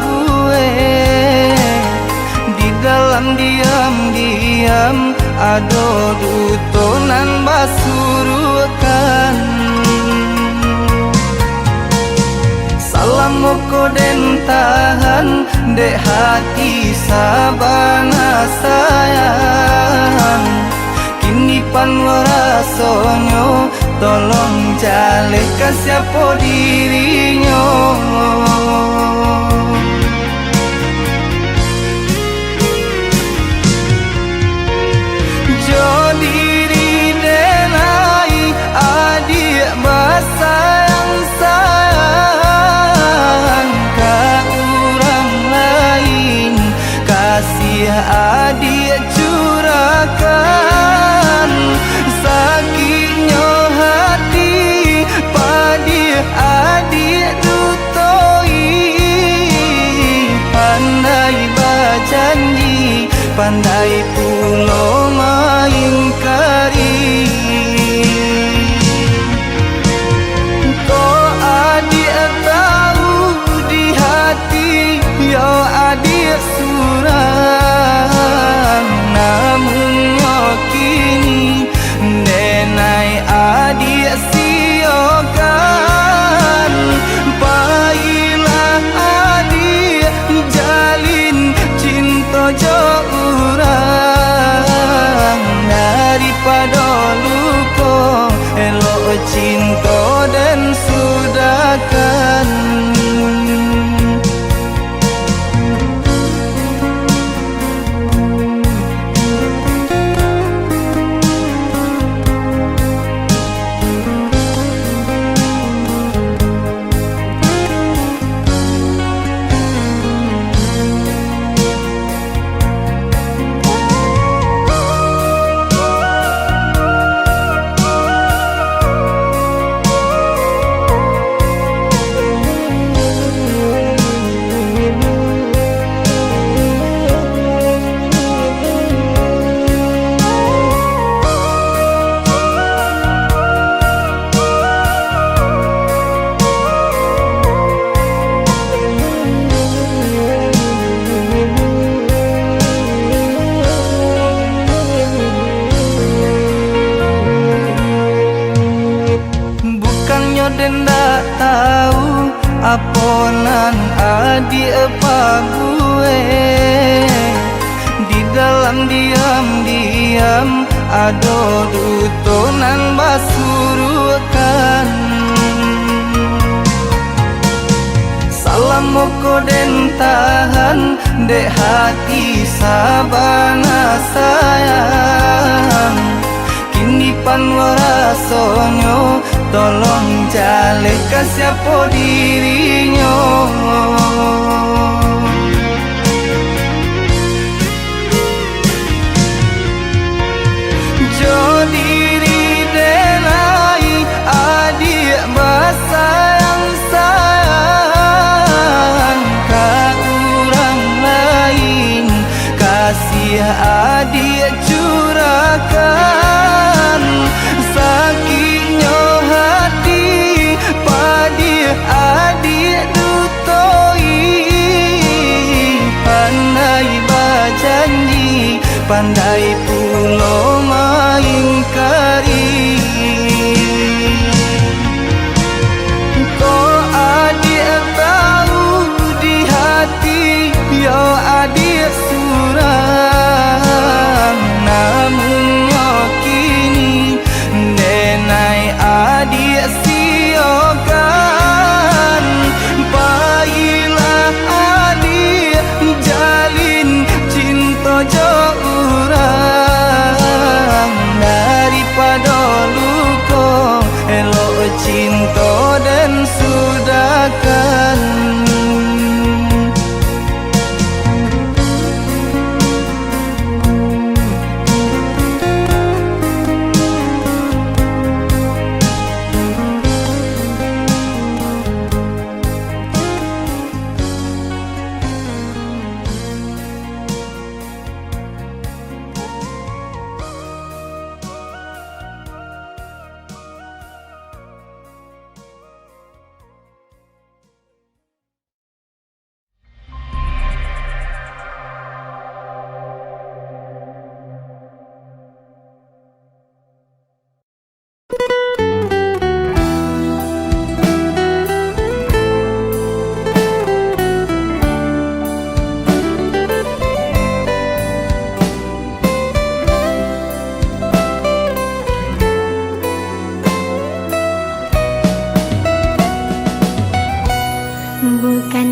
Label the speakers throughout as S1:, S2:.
S1: gue di dalam diam-diam ado dutonan basurukan salam moko den tahan dek hati sabana sayang kini panwara sonyo tolong jaleh siapa dirinya jo diri denai adik basayang sayang ka orang lain kasih adik curahkan sakitnya hati padi adik dutoi pandai berjanji pandai pulo maingkari kau adik tahu di hati yo adik surang namun kini denai adik siokan baiklah adik jalin cinta jauh daripada luka elok cinta dan sudahkan den tak tahu aponan adik gue di dalam diam-diam ado dutonan basurukan salam moko den tahan dek hati sabana sayang kini panwara sonyo tolong jaleh siapa dirinya jo diri denai adik basayang sayang ka orang lain kasih adik curahkan sakitnya hati padi adik dutoi pandai berjanji pandai pulo maingkari kau adik tahu di hati yo adik surang namun kini denai adik siokan baiklah adik jalin cinta jauh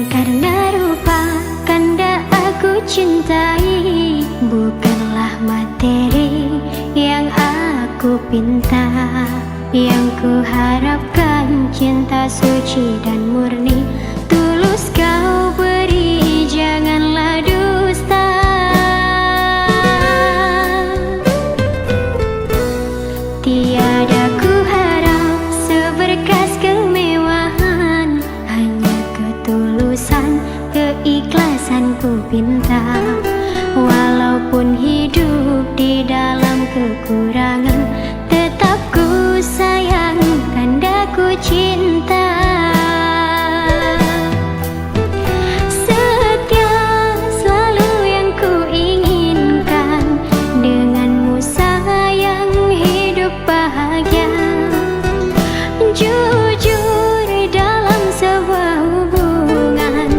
S2: karena rupa kanda aku cintai, bukanlah materi yang aku pinta. Yang ku harapkan cinta suci dan murni, tulus kau beri, janganlah dusta. Tiada ku harap seberkas kemewahan, hanya ketulusan, keikhlasan ku pinta. Walaupun hidup di dalam kekurangan, tetap ku sayang, kanda ku cinta. Setia selalu yang ku inginkan, denganmu sayang hidup bahagia. Jujur dalam sebuah hubungan,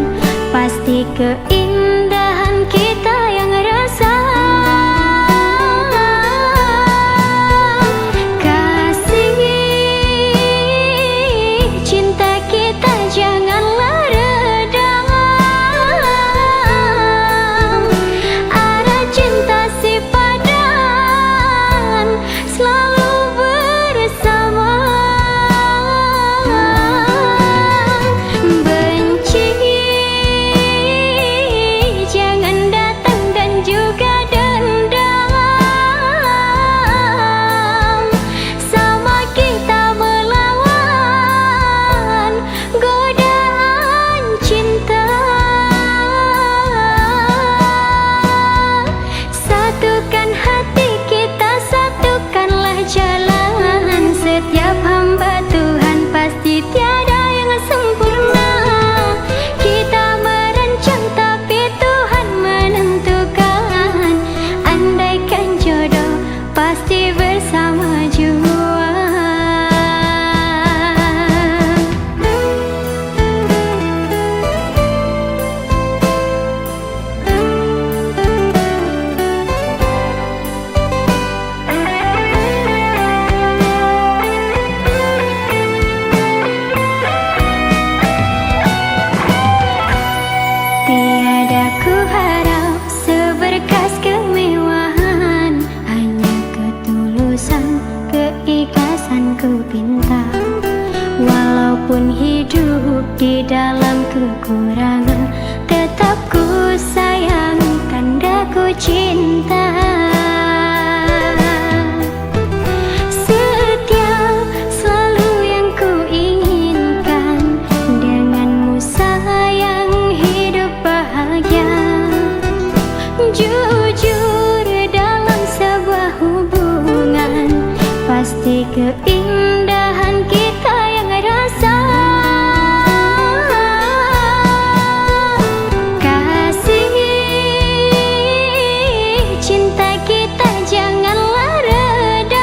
S2: pasti keindahan kita yang rasa. Kasih cinta kita janganlah redam, arah cinta si padan selalu bersama. Benci jangan datang dan juga dendam, sama kita melawan godaan cinta. Satukan hati kita, satukanlah jalan. Setiap hamba Tuhan pasti tiada yang sempurna. Kita merancang tapi Tuhan menentukan, andaikan jodoh pasti bersama jua. Tiada ku harap seberkas kemewahan, hanya ketulusan, keikhlasan ku pinta. Walaupun hidup di dalam kekurangan, tetap ku sayang, kanda ku cinta. Setia selalu yang ku inginkan, denganmu sayang hidup bahagia. Jujur dalam sebuah hubungan, pasti keindahan kita yang rasa. Kasih cinta kita janganlah redam,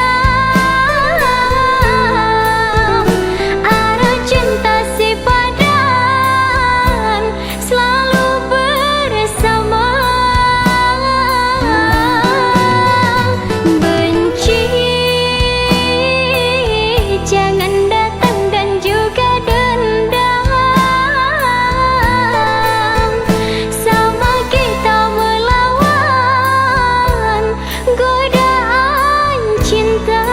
S2: arah cinta si padan selalu bersama. Benci jangan datang dan juga dendam, sama kita melawan godaan cinta.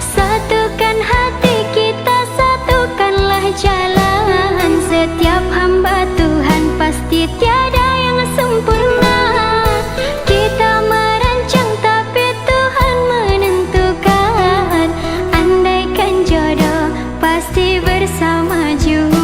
S2: Satukan hati kita, satukanlah jalan. Setiap hamba Tuhan pasti tiada yang sempurna. Kita merancang tapi Tuhan menentukan, andaikan jodoh pasti bersama jua.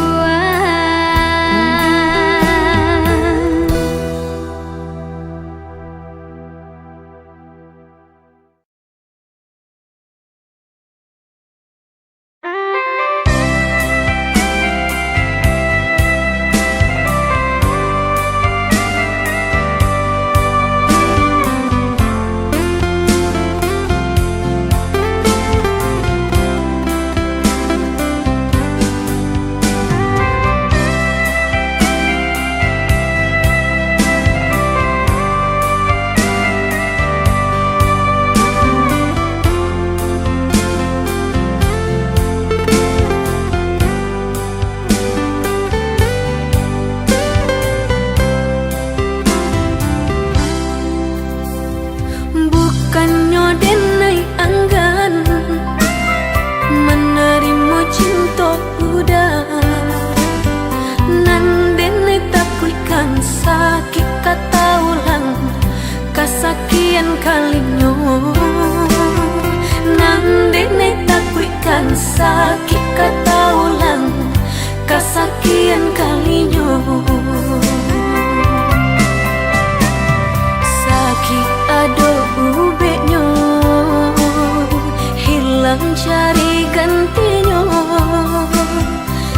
S3: sakit kata ulang kasakian kalinyo. Sakit ado ubeknya hilang cari gantinya.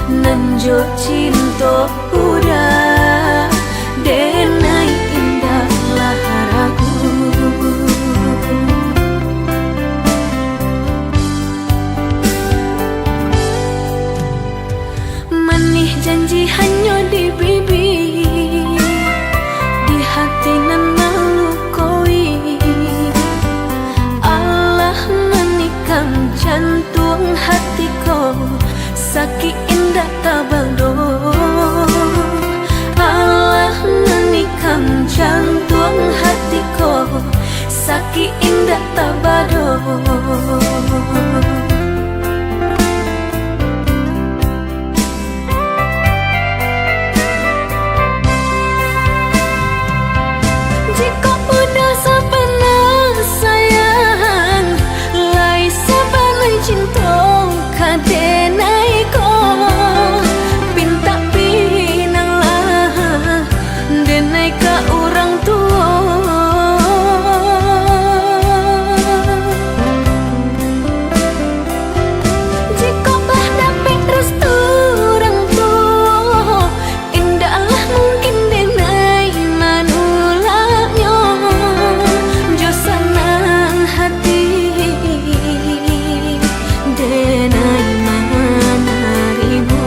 S3: Nanjo cinta udah denai indah laharaku. Manih janji hanya di bibir, di hati nan melukoi. Allah menikam jantung hatiku, sakit indah tabado. Allah menikam jantung hatiku, sakit indah tabado. Jika udah sepenuh sayang, lai sepenuh cinta kadenai ko, pinta pinang lah denai ka orang tua. Jika bah dapat restu orang tua, indahlah mungkin denai manulaknya. Jo senang hati denai manarimu.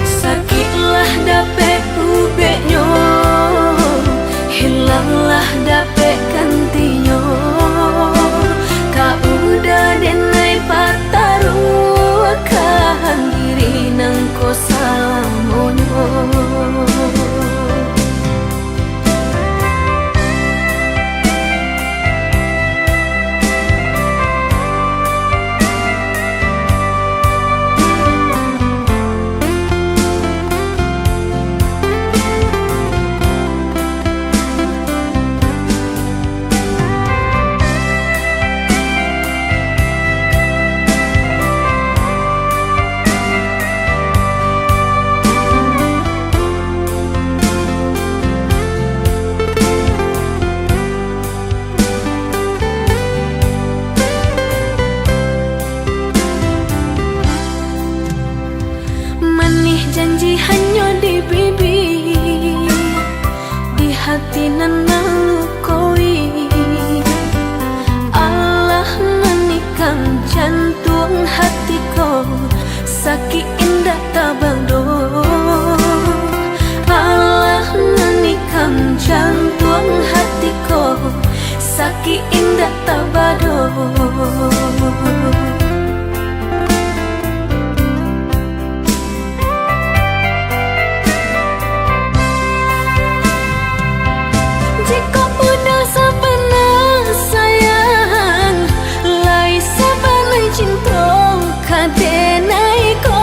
S3: Sakitlah dapat ubeknya, hilanglah dapat gantinya. Kau udah denai patarukan diri nang ko salamonyo. Manih janji hanya di bibir, di hati nan melukoi. Allah menikam jantung hatiku, sakit indah tabado. Allah menikam jantung hatiku, sakit indah tabado. Jika udah sepenuh sayang, lai sepenuh cinta kadenai ko,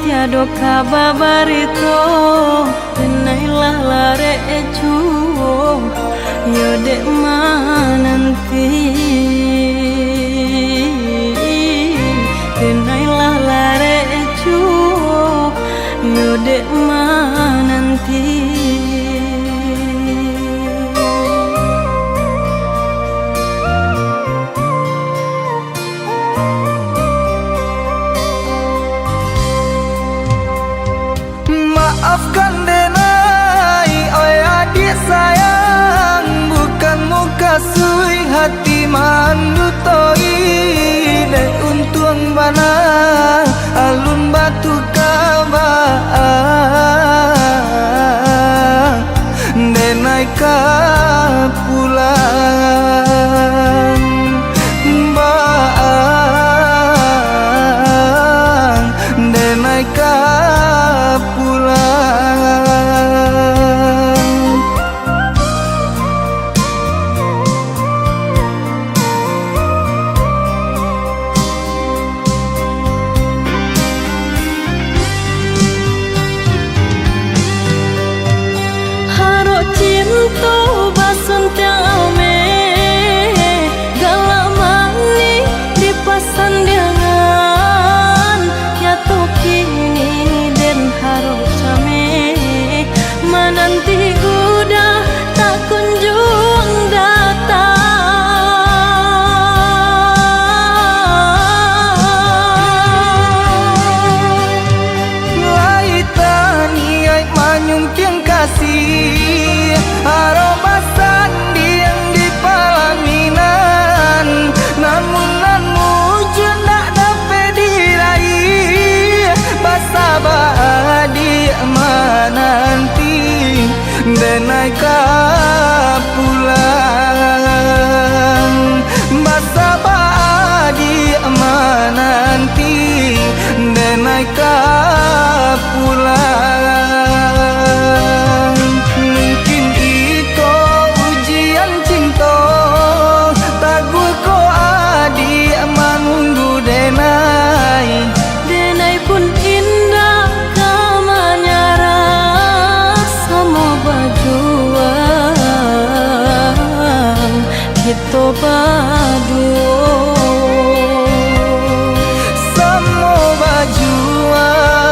S3: tiado kababarito tenailah lare ecuo yo dek mananti tenailah lare ecuo yo dek mananti.
S1: Maafkan denai, oi adik sayang, bukan muka sui hati mandu toi. Dek untung bana alun batu kabah, denai ka pulang baang, denai ka pulang.
S3: Haro cinta basun tiang me galak mani di pasandangan ya to kini den haro came menanti udah tak kunjung datang.
S1: Laitani ai manyungkin kasih aromasan diang di palaminan, namun nan mujud nak dapat diraih. Basabah di mananti denai ka pulang. Basabah di mananti denai ka pulang. Mungkin iko ujian cinta, tagu ko adi manunggu denai.
S3: Denai pun indah kamanyara sama bajuang kita berdua.
S1: Semua bajuan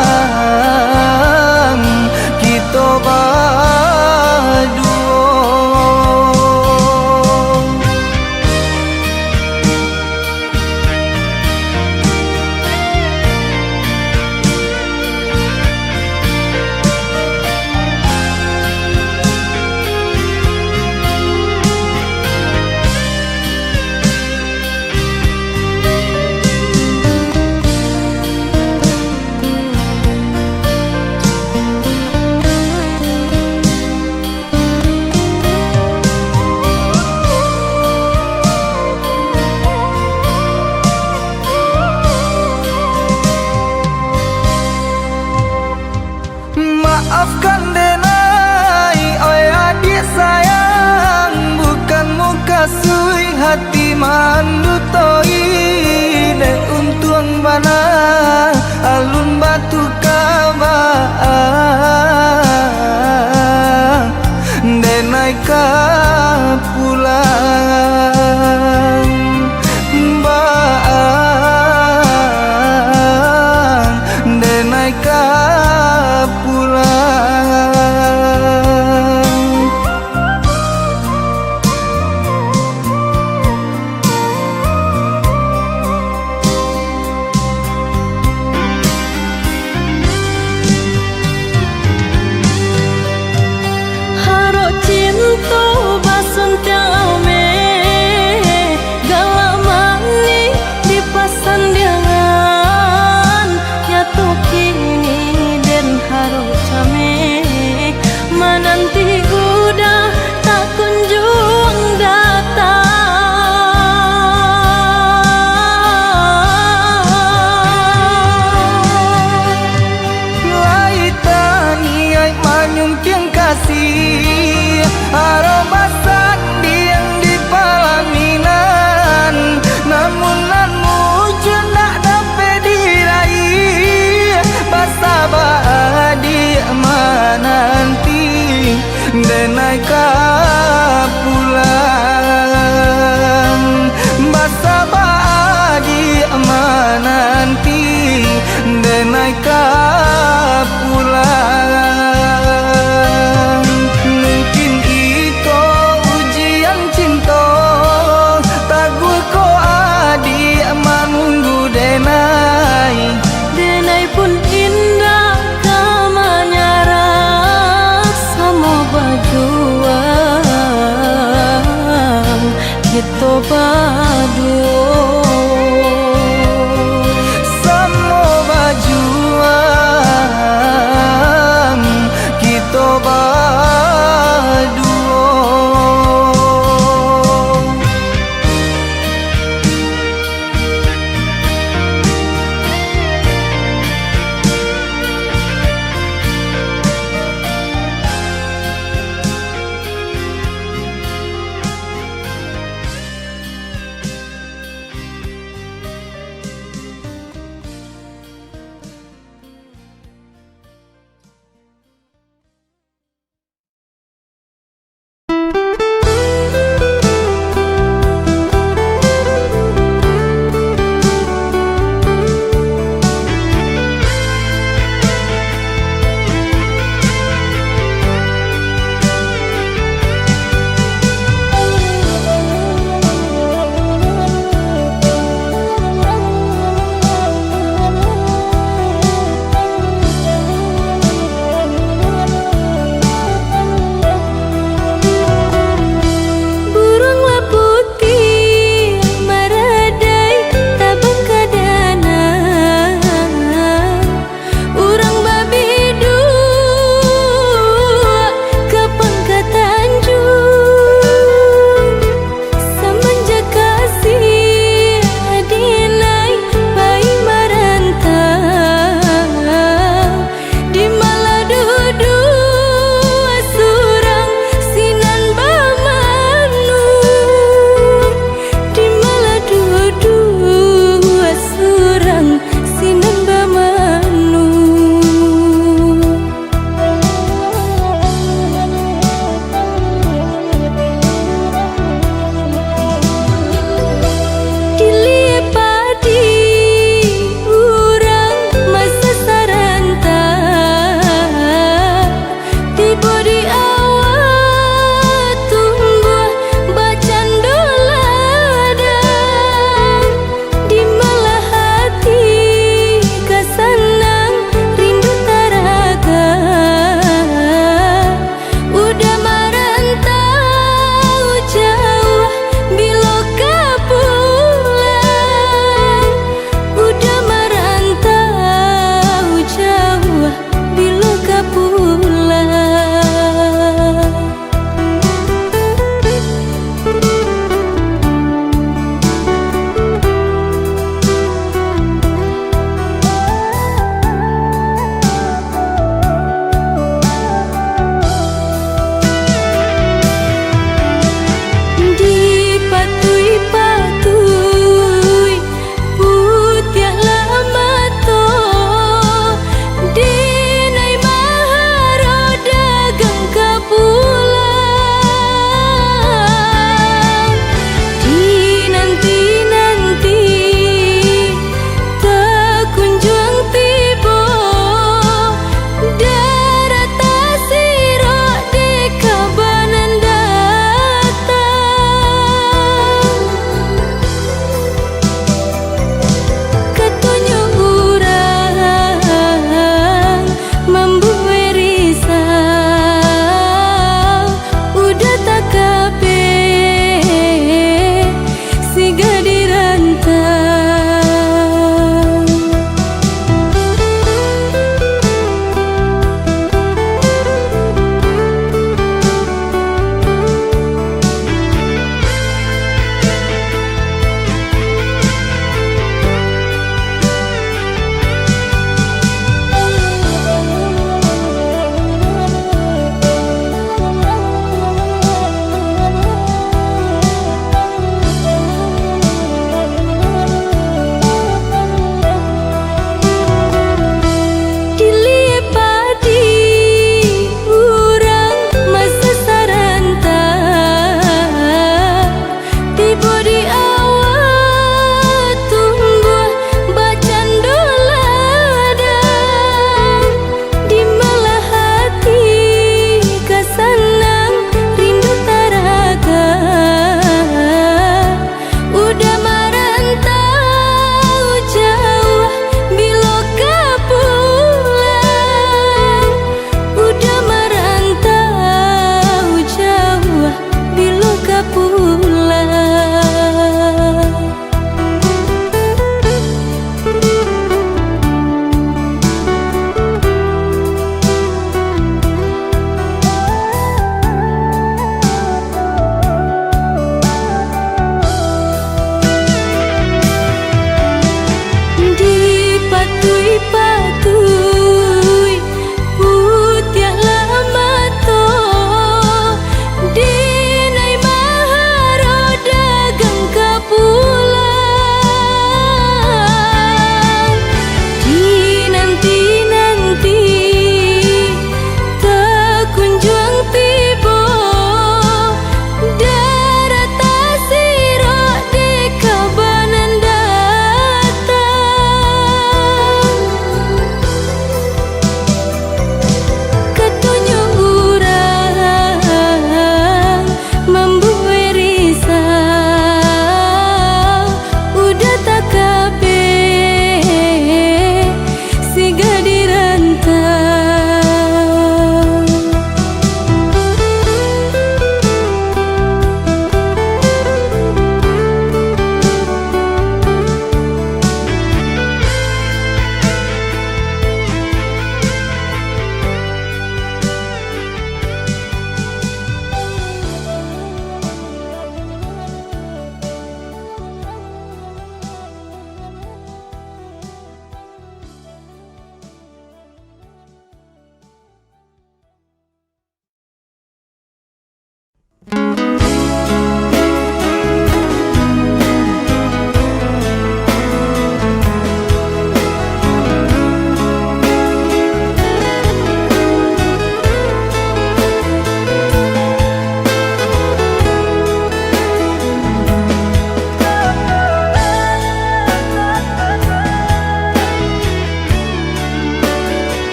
S1: pulang. Mungkin iko ujian cinta, tagu ko adi manunggu denai.
S3: Denai pun indah kamanyara sama bajuang kita badu
S1: Samo bajuan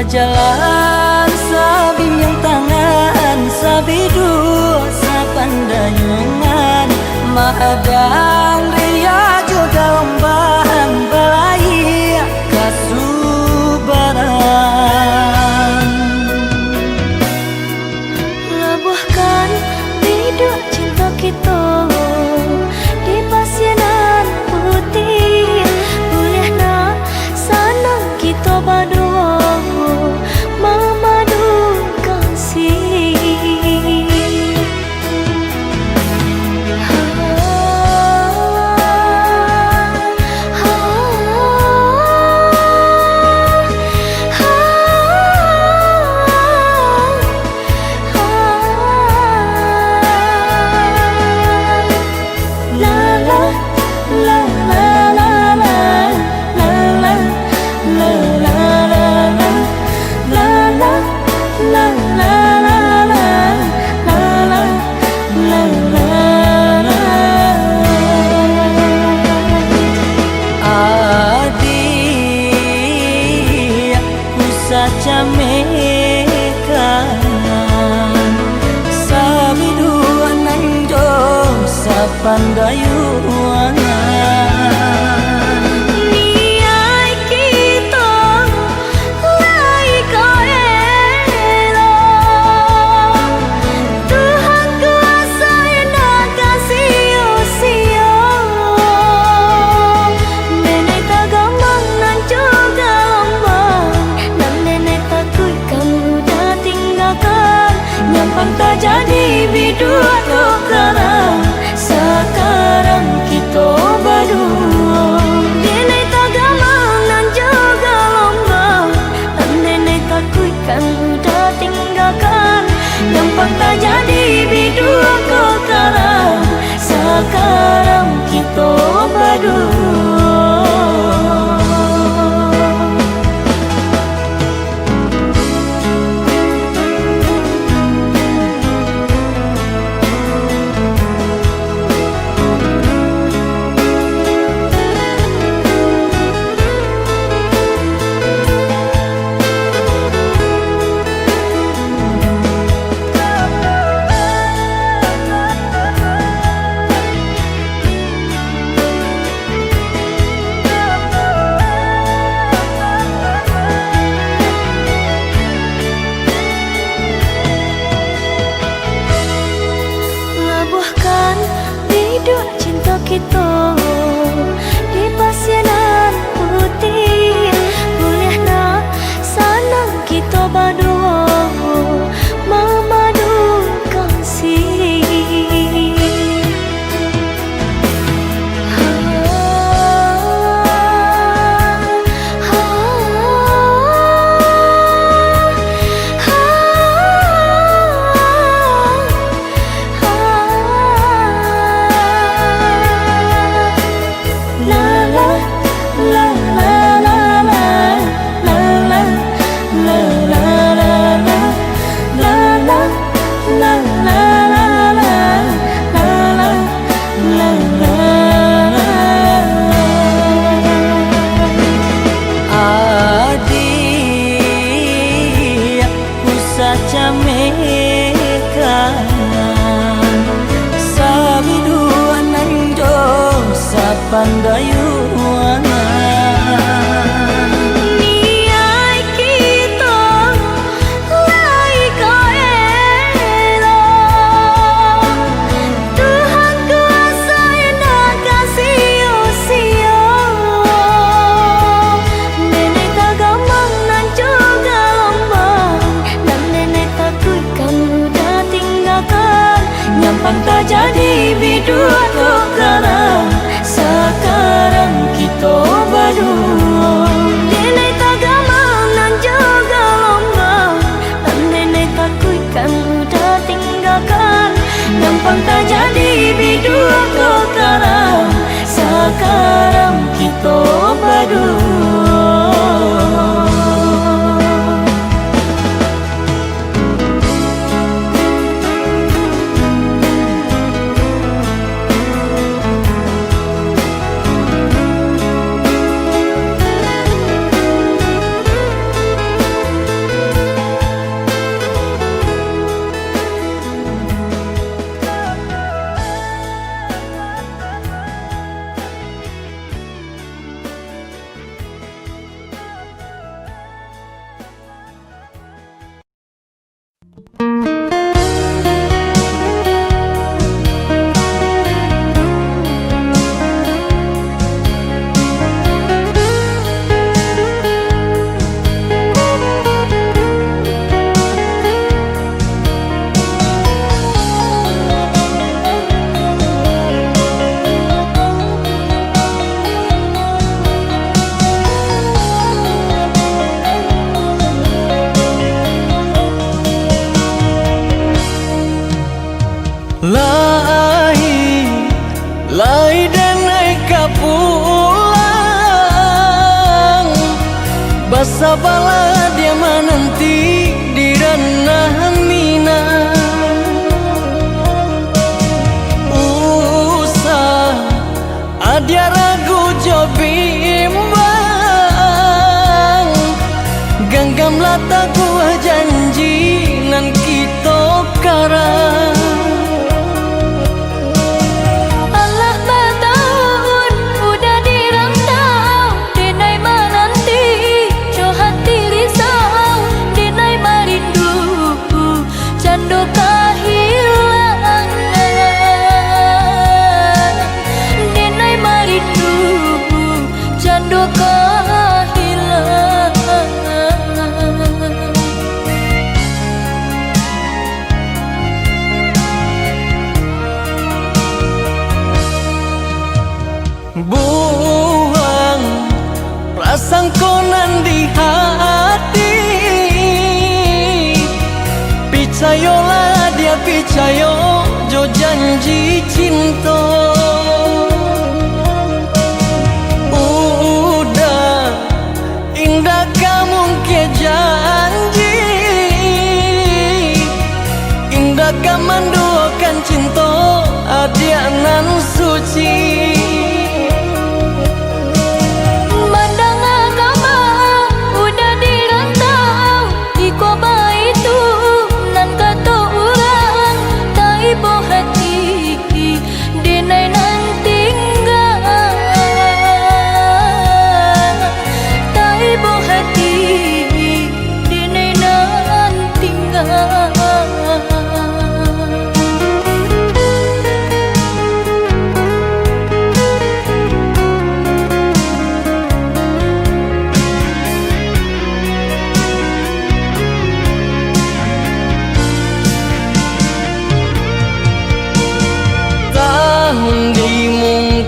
S3: jalan sabinyang tangan sabidu sapandayungan maadang ria juga lombahan balai kasubaran
S2: Labuhkan biduk cinta kita di pasienan putih boleh nak sanang kita berdua memadu kasih
S3: pandayuangan
S2: niai kita lai kaelo Tuhan kuasa nak kasih usia nenek tak gampang nan juga lambang dan nenek takut kamu dah tinggalkan nyampang tak jadi bidua tukaran sekarang kita berdua nenek tak gampang dan juga lombang dan nenek takutkan udah tinggalkan gampang tak jadi bidua kekaran sekarang kita berdua cinta kita di pasienan putih boleh nak sanang kita berdua memadu kasih
S3: pandayuangan
S2: niai kita lai kaelo Tuhan kuasa nak kasih usia nenek tak gampang nan juga lombang dan nenek takut kamu dah tinggalkan nyampang tak jadi bidua tukaran sekarang kita berdua nenek tak gampang nan juga lombang dan nenek takutkan udah tinggalkan gampang tak jadi bidua tukaran sekarang kita berdua
S1: sabalah dia menanti di ranah mina. Usah ada ragu jo bimbang, genggamlah taguh janji nan kita karang. Buang prasangkonan di hati, picayolah dia picayo jo janji cinta. Udah indah kamu ke janji, indah kamu menduakan cinta adia nan suci.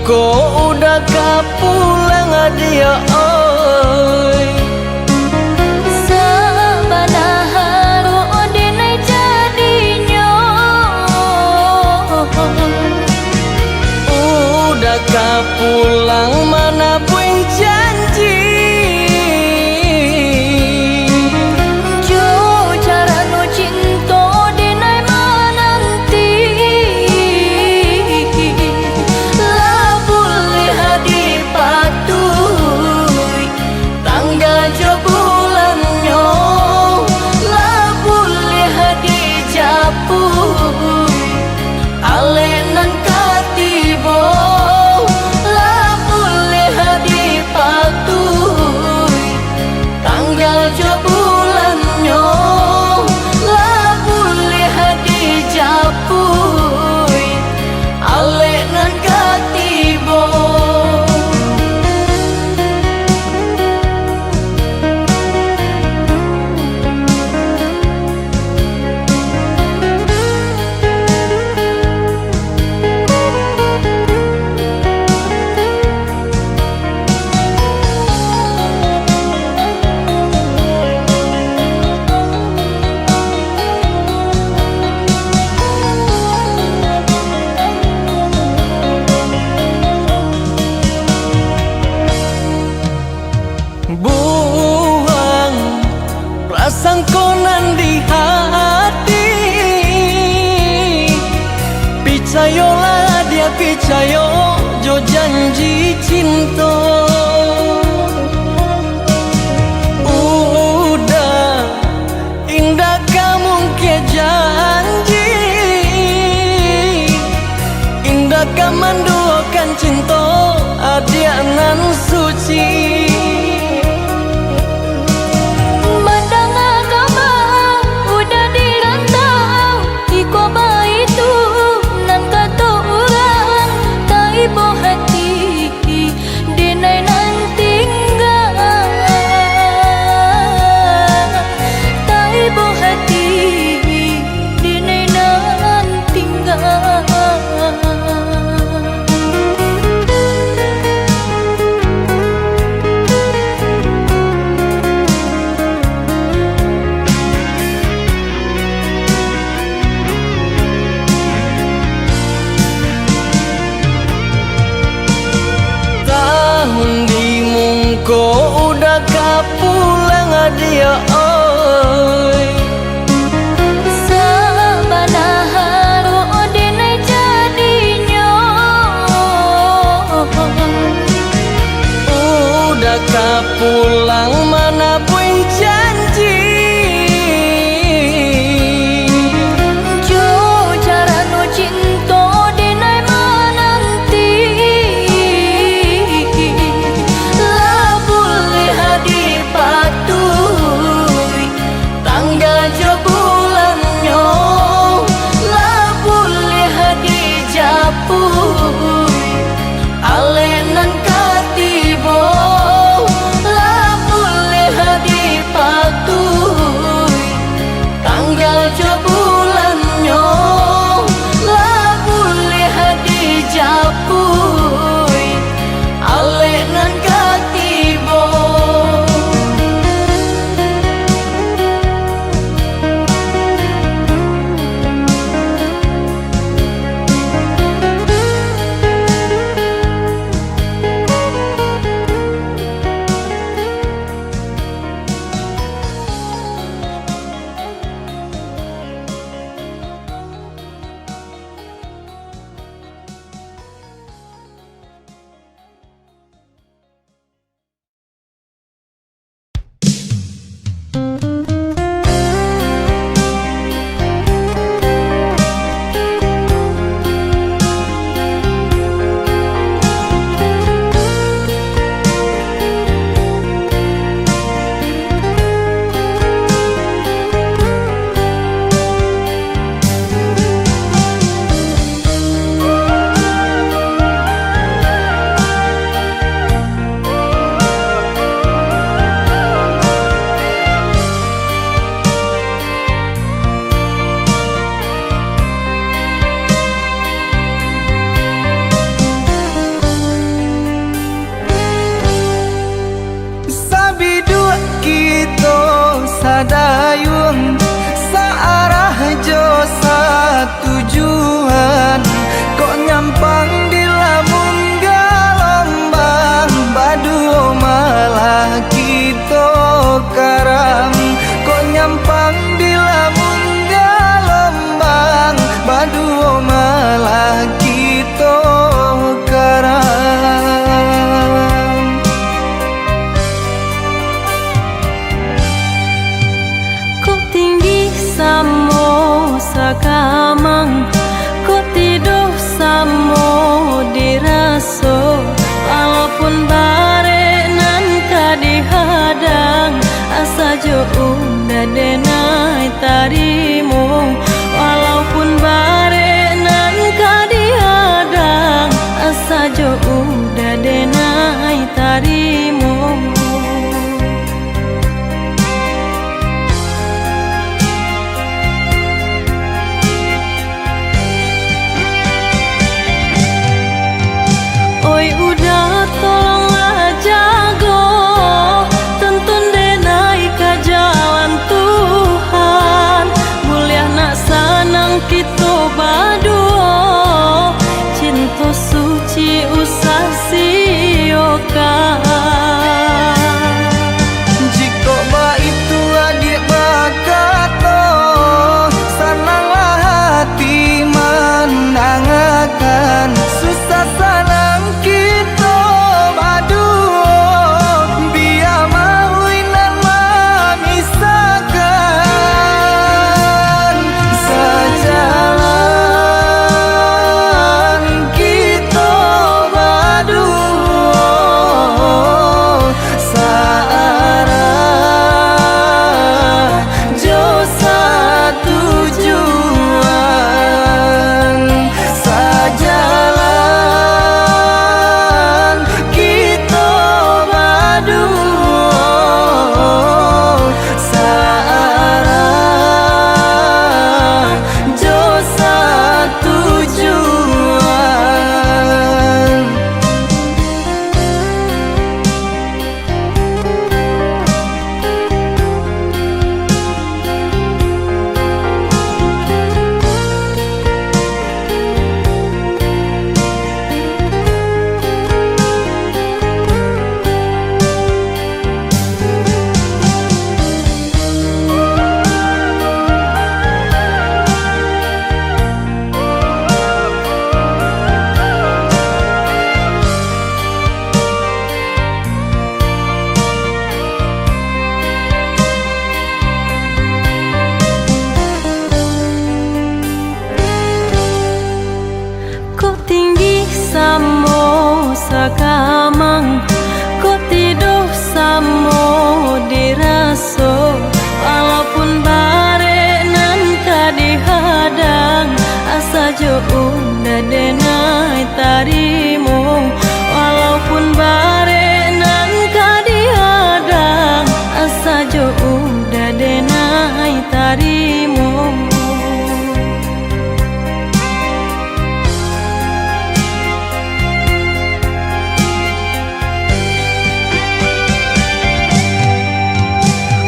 S1: Ko udah kapulang dia oi,
S2: sabana haru dinai jadinya.
S1: Udah kapulang mana buing janji,
S2: Jo cara no cinta dinai menanti.
S1: Alenan katibo lah boleh hadi patuh, tanggal jo bulannya lah boleh hadi japuy. Alenan katibo buang prasangkonan di hati, picayolah dia picayo jo janji cinta. Udah indah kamu ke janji, indah kamu menduakan cinta adia nan suci.
S2: Hati dinai
S1: dia oi
S2: sabana haru dinai jadinya
S1: udah kapulang mana boy janji
S2: jo cara no cinta dinai menanti lah boleh hadi patui tanggal jo bulannya lah boleh hadi japui alenan katibo lah boleh hadi patui tanggal jo bulannya lah boleh hadi japui alenan katibo
S3: Sabidu kita sadayun searah jo satujuan kok nyampang di lamun galombang badu malah kita karam kok nyampang di lamun galombang badu malah kita karam.
S2: Kok tinggi samo sakamang kok tidur samo diraso walaupun bare nan kadihadang asa jo udah denai tarimu walaupun bare nan kadihadang asa jo udah denai tarimu oi udah tolonglah jago tuntun denai ke jalan Tuhan mulia nak sanang kita berdua cinta suci usah siokan
S3: Jika ba itu adik bakato sananglah hati menangakan susah sanang kita berdua biar mahuinan memisahkan saja
S2: darimu.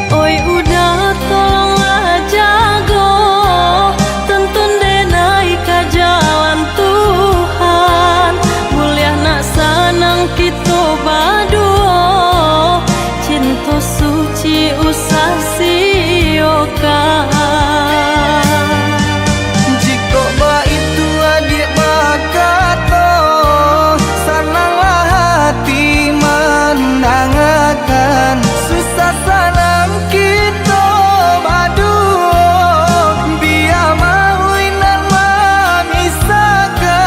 S2: Oi udah tolonglah jago, tuntun denai ka jalan Tuhan. Mulia nak sanang kita baduo, cinta suci usah siokan.
S3: Jika ba itu adik bakato, senanglah hati menangakan. Susah senang kita baduo, biar mahuinan memisahkan.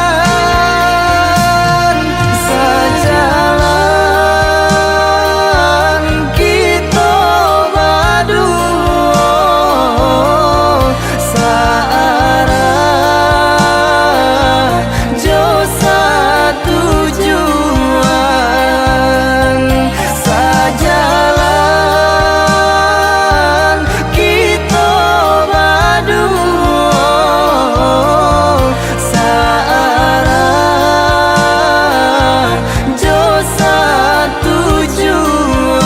S3: Sejalan kita baduo, searah jo satu tujuan. Sejalan kita baduo, searah jo satu tujuan.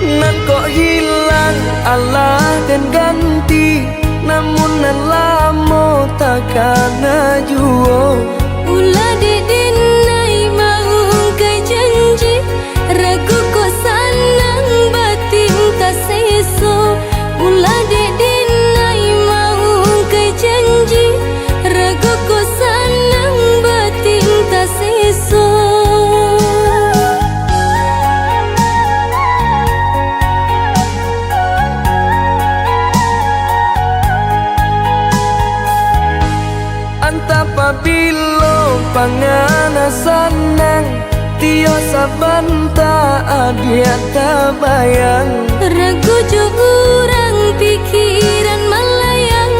S3: Nan kok hilang Allah dan ganti, namun nan lama takkan juo.
S2: Ulah didinai mau kai janji, ragu ko sanang batin tak seso. Ulah didinai mau kai janji, ragu ko sanang batin tak seso.
S3: Antapabilo pangana sanang, tio sabanta adia tabayang.
S2: Ragu jo urang pikiran malayang,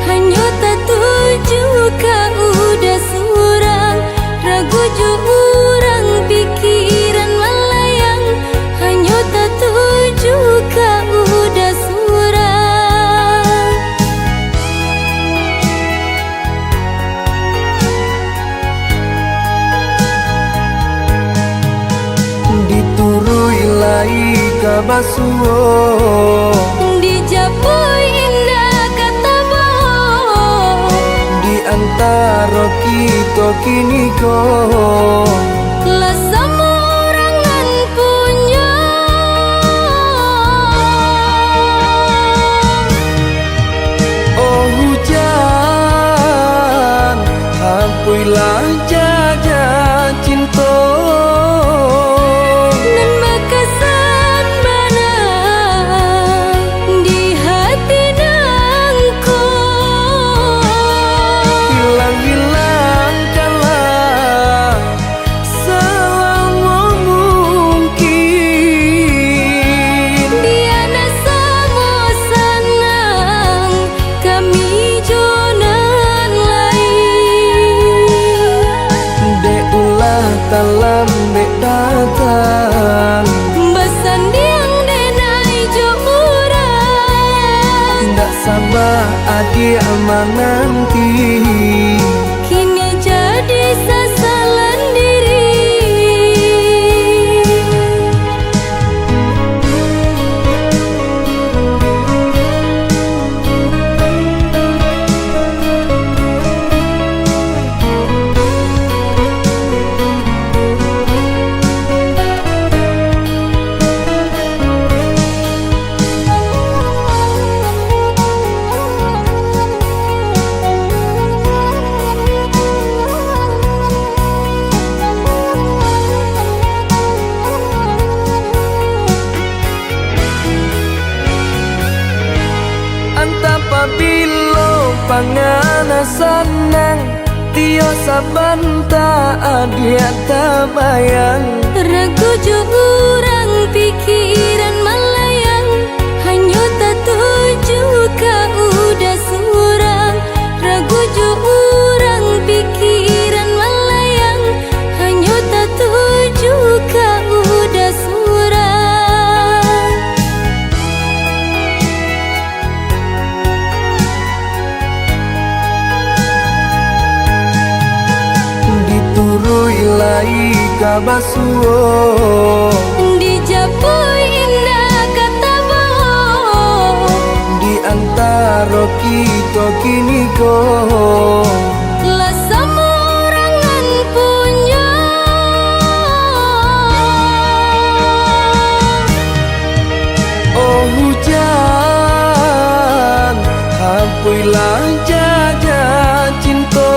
S2: hanya tak tuju ka udah surang. Ragu jo urang pikiran malayang, hanya tak tuju ka udah surang.
S3: Diturui lai kabasuo,
S2: Dijapui indah kata bohong,
S3: di antara kita kini kau.
S2: lah semua orangan punya.
S3: Oh hujan, hampuilah jaga cinta.
S2: Nan bakasan bana di hati nangko.
S3: Hilang-hilangkanlah sabar adik menanti.
S2: Kini jadi sasaran diri.
S3: Apabila pangana senang tio sabanta adia tabayang.
S2: Ragu jurang pikiran melayang, hanya tak tuju ka udah surang. Ragu jurang pikiran melayang, hanya tak tuju ka udah surang.
S3: Lai kabasuo
S2: Dijapui indah kata bohong,
S3: di antara kita kini kau
S2: lah semurangan punya.
S3: Oh hujan hampuilah jaja cinta.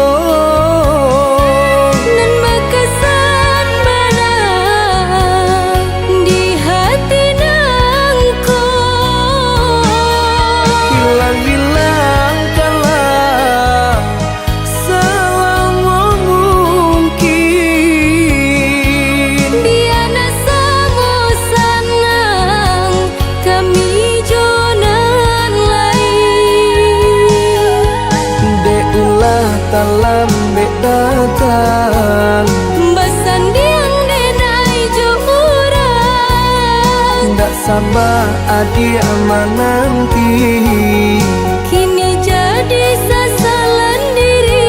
S3: Lambe datang
S2: Basandiang denai jurang,
S3: ndak sabar adik menanti.
S2: kini jadi sasaran diri.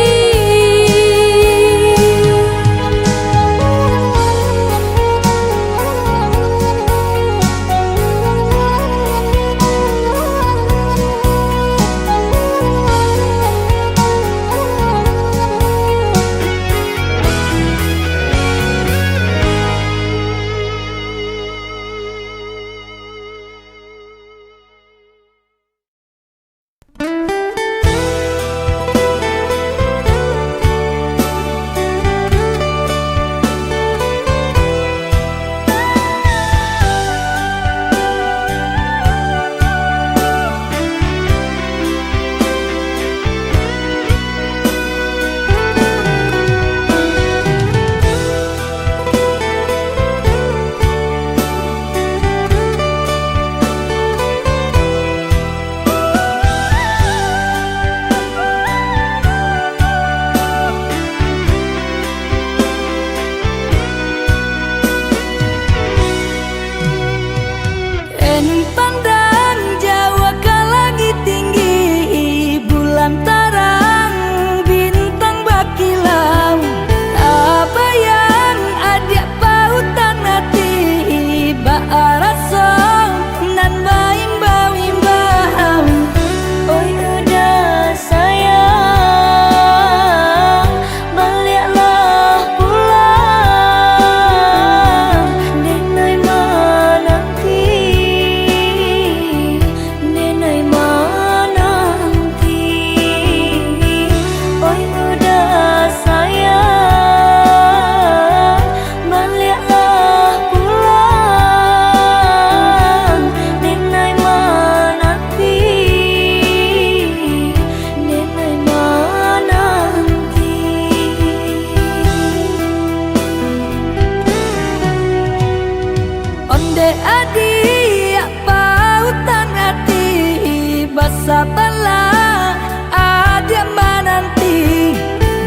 S2: Sabarlah ada menanti,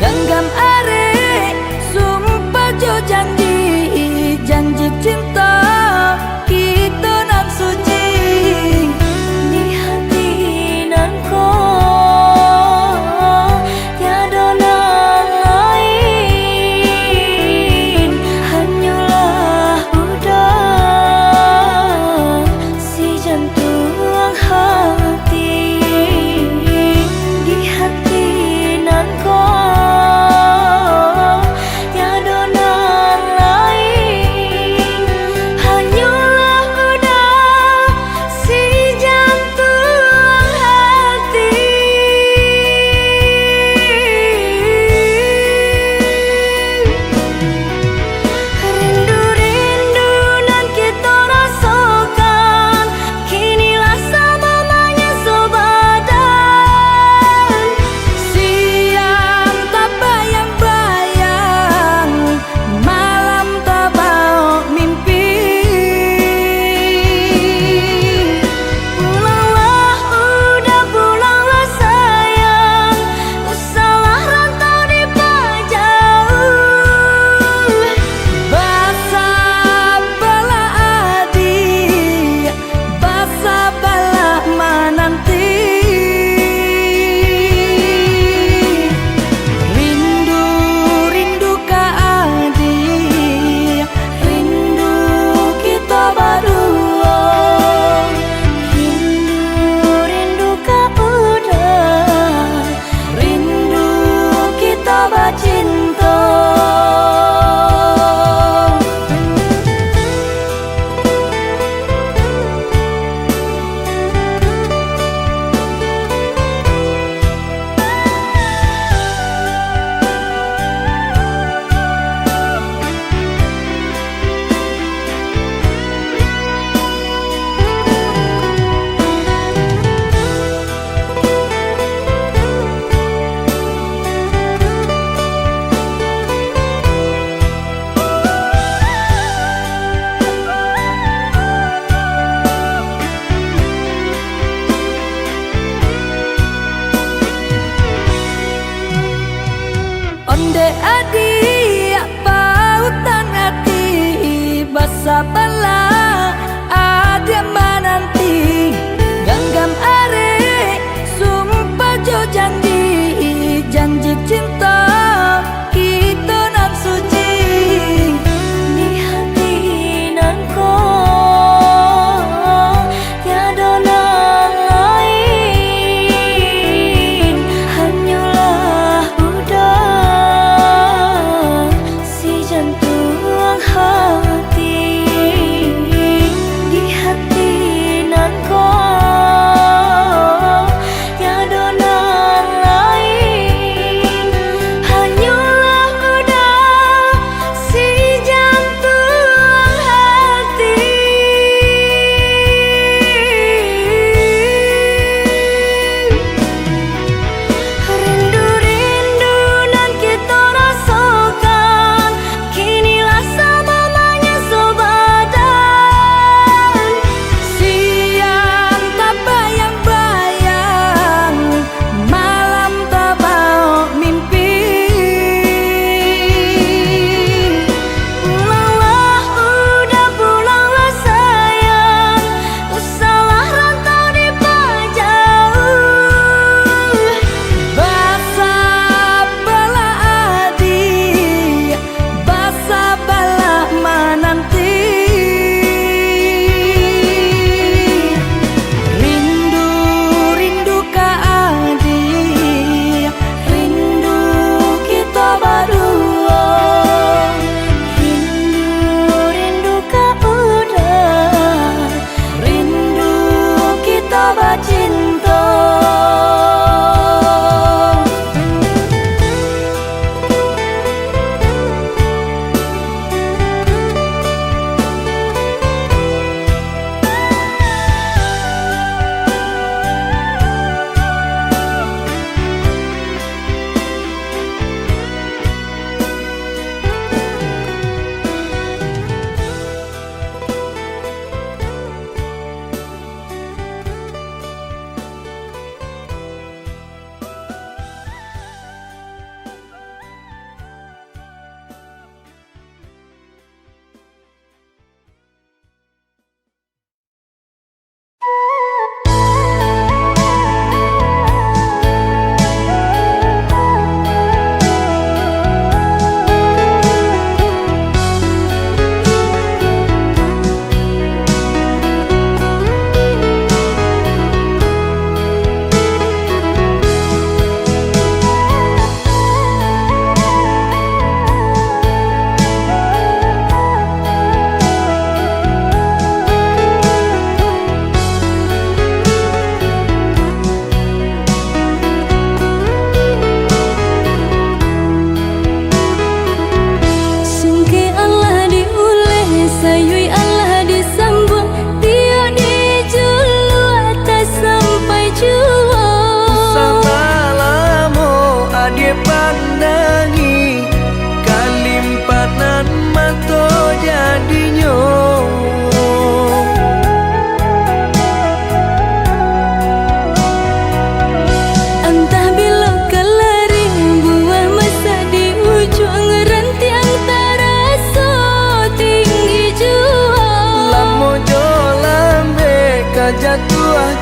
S2: genggam are sumpah jo janji, janji cinta kita nan suci di hati nan kau.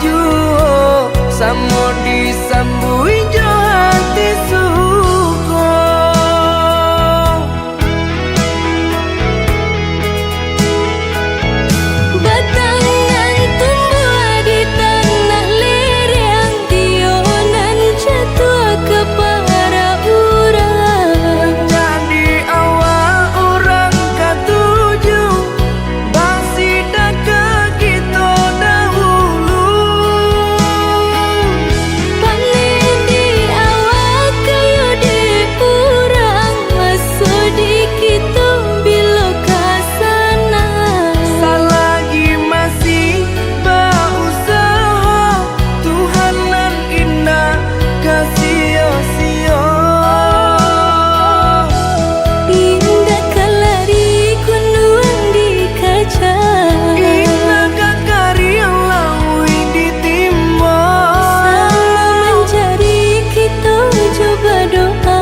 S3: juo samo disambui jo hati suko.
S2: Batangan tumbuh di tanah lereng, tionan jatuh ke para urang.
S3: Jadi awal orang katuju basida ke kita dahulu.
S2: Panen di awal kayu di urang, masuk di kita bila kasana.
S3: Selagi masih berusaha, Tuhan nan indah kasih-sia.
S2: Indah kalari kunuan di kaca,
S3: Indah kakari laui ditimba.
S2: sama mencari kita coba doa.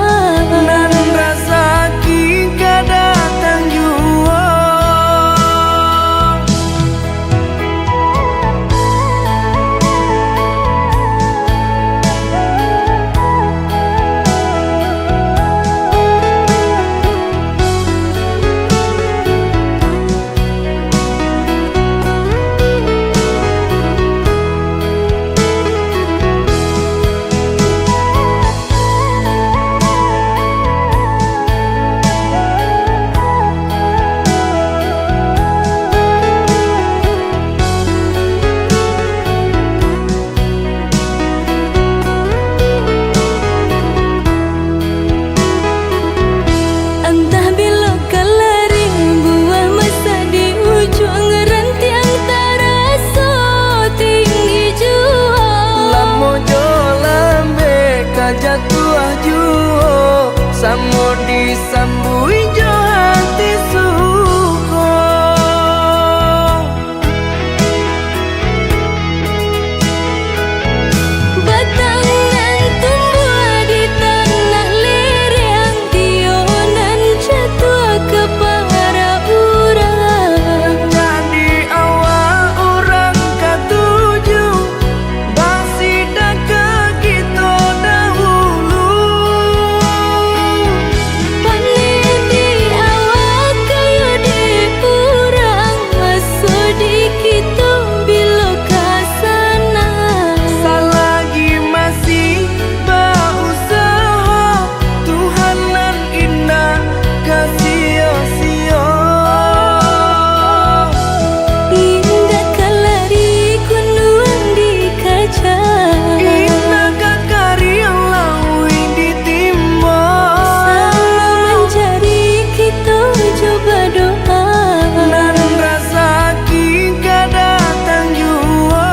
S3: Nan rasa kita datang jua.
S2: Entah bila kelari buah masa di ujung rantiang terasa tinggi jua.
S3: Lamo jo lambe kajatuh juo samo disambui jo hati suko.
S2: Batangan tumbuh di tanah lereng, tionan jatuh ke para urang.
S3: Jadi awal orang katuju basida ke kita dahulu.
S2: Panen di awal kayu di urang, masuk di kita bila kasana.
S3: Selagi masih berusaha, Tuhan nan indah kasih-sia.
S2: Indah kalari kunuan di kaca,
S3: Indah kakari laui ditimba.
S2: sama mencari kita coba doa.
S3: Nan rasa kita datang jua.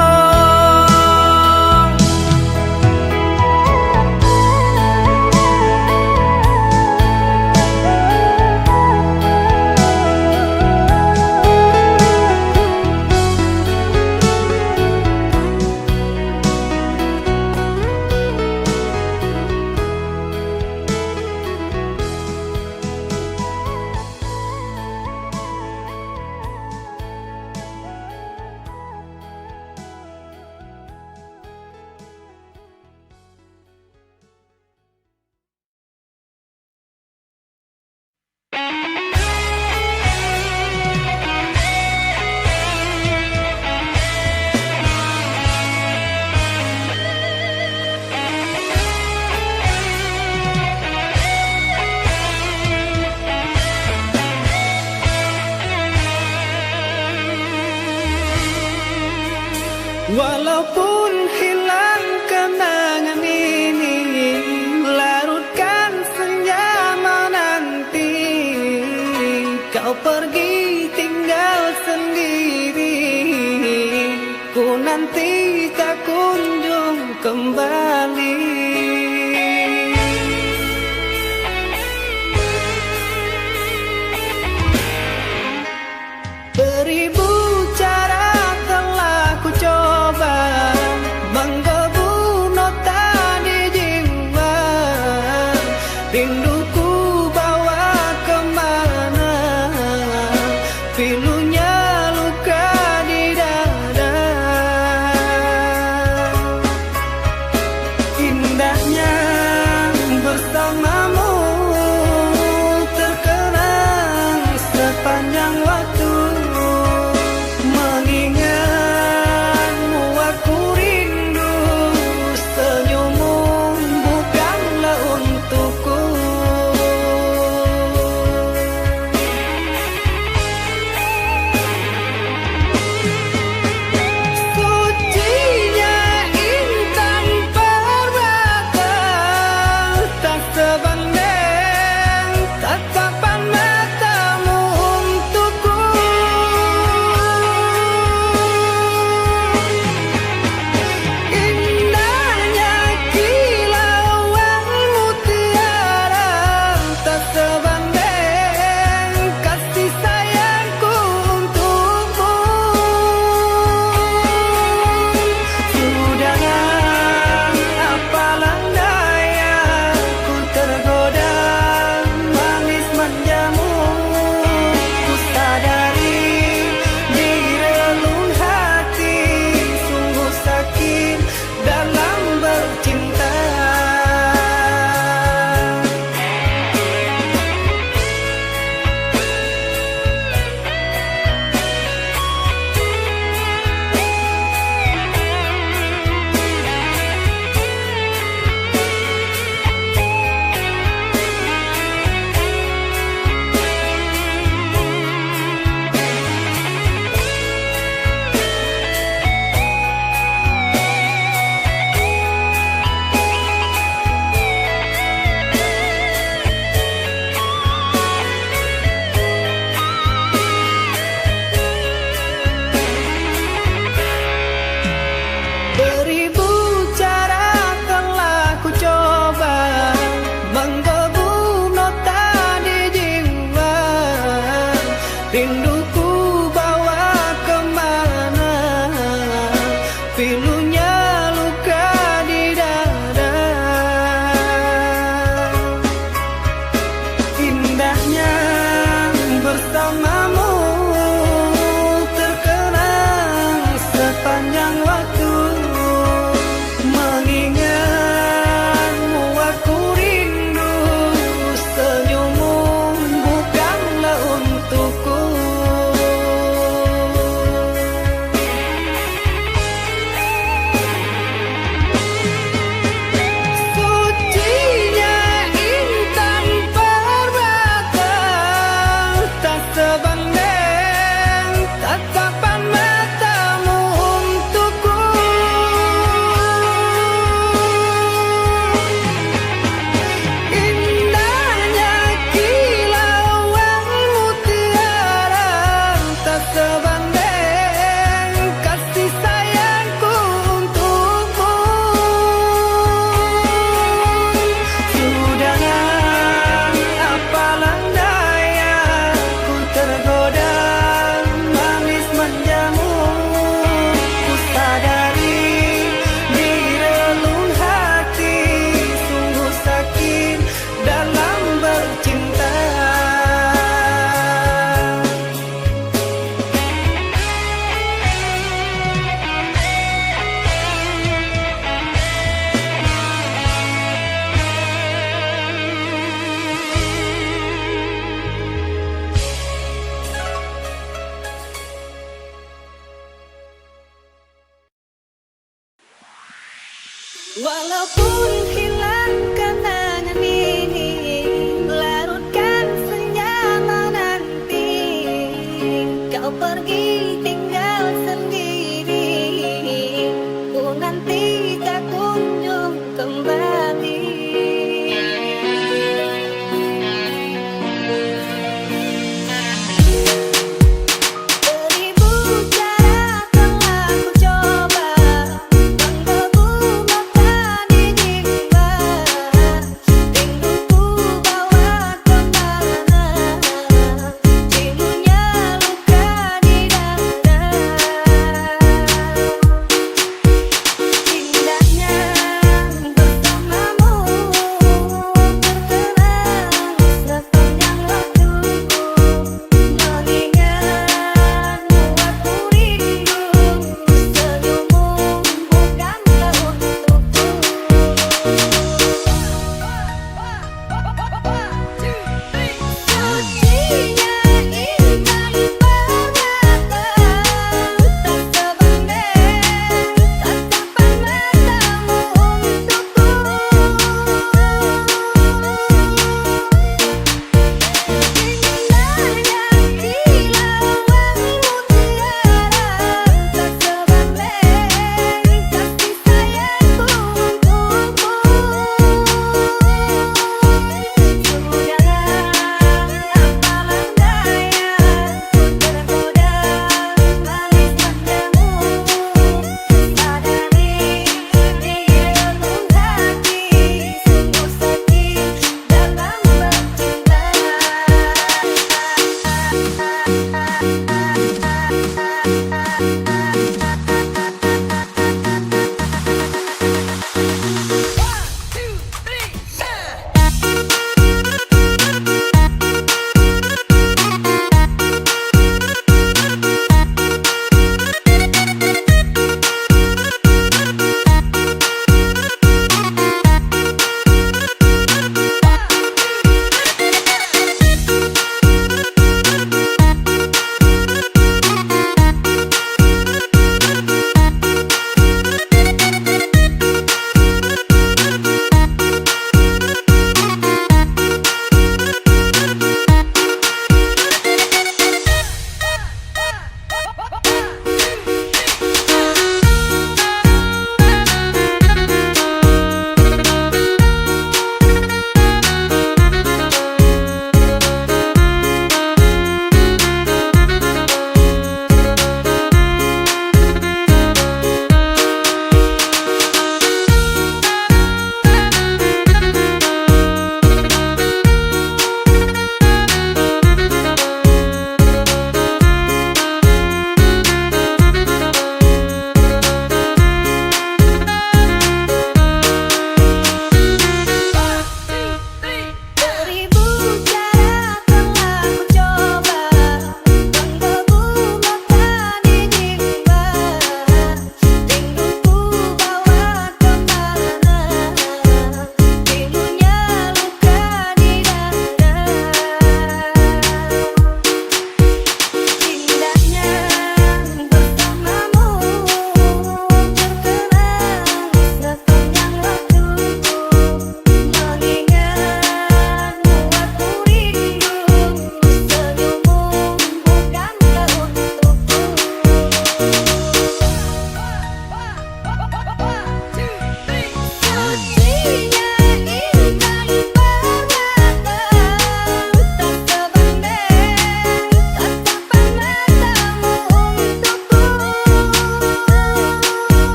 S3: Walaupun hilang kenangan ini, larutkan senja menanti. Kau pergi tinggal sendiri, ku nanti tak kunjung kembali. Beribu cara telah ku coba menggebu nota di jiwa. Rinduku bawa kemana, pilunya luka di dada. pilunya luka di dada. Indahnya bersamamu terkenang sepanjang waktu. Mengingatmu aku rindu, senyummu bukanlah untukku. Sucinya intan permata, tak sebanding tatapan matamu untukku. Indahnya kilauan mutiara, tak sebanding kasih sayangku untukmu. Sudahlah, apalah daya, ku tergoda manis manjamu. Ku sadari di relung hati sungguh sakit dalam bercinta. Walaupun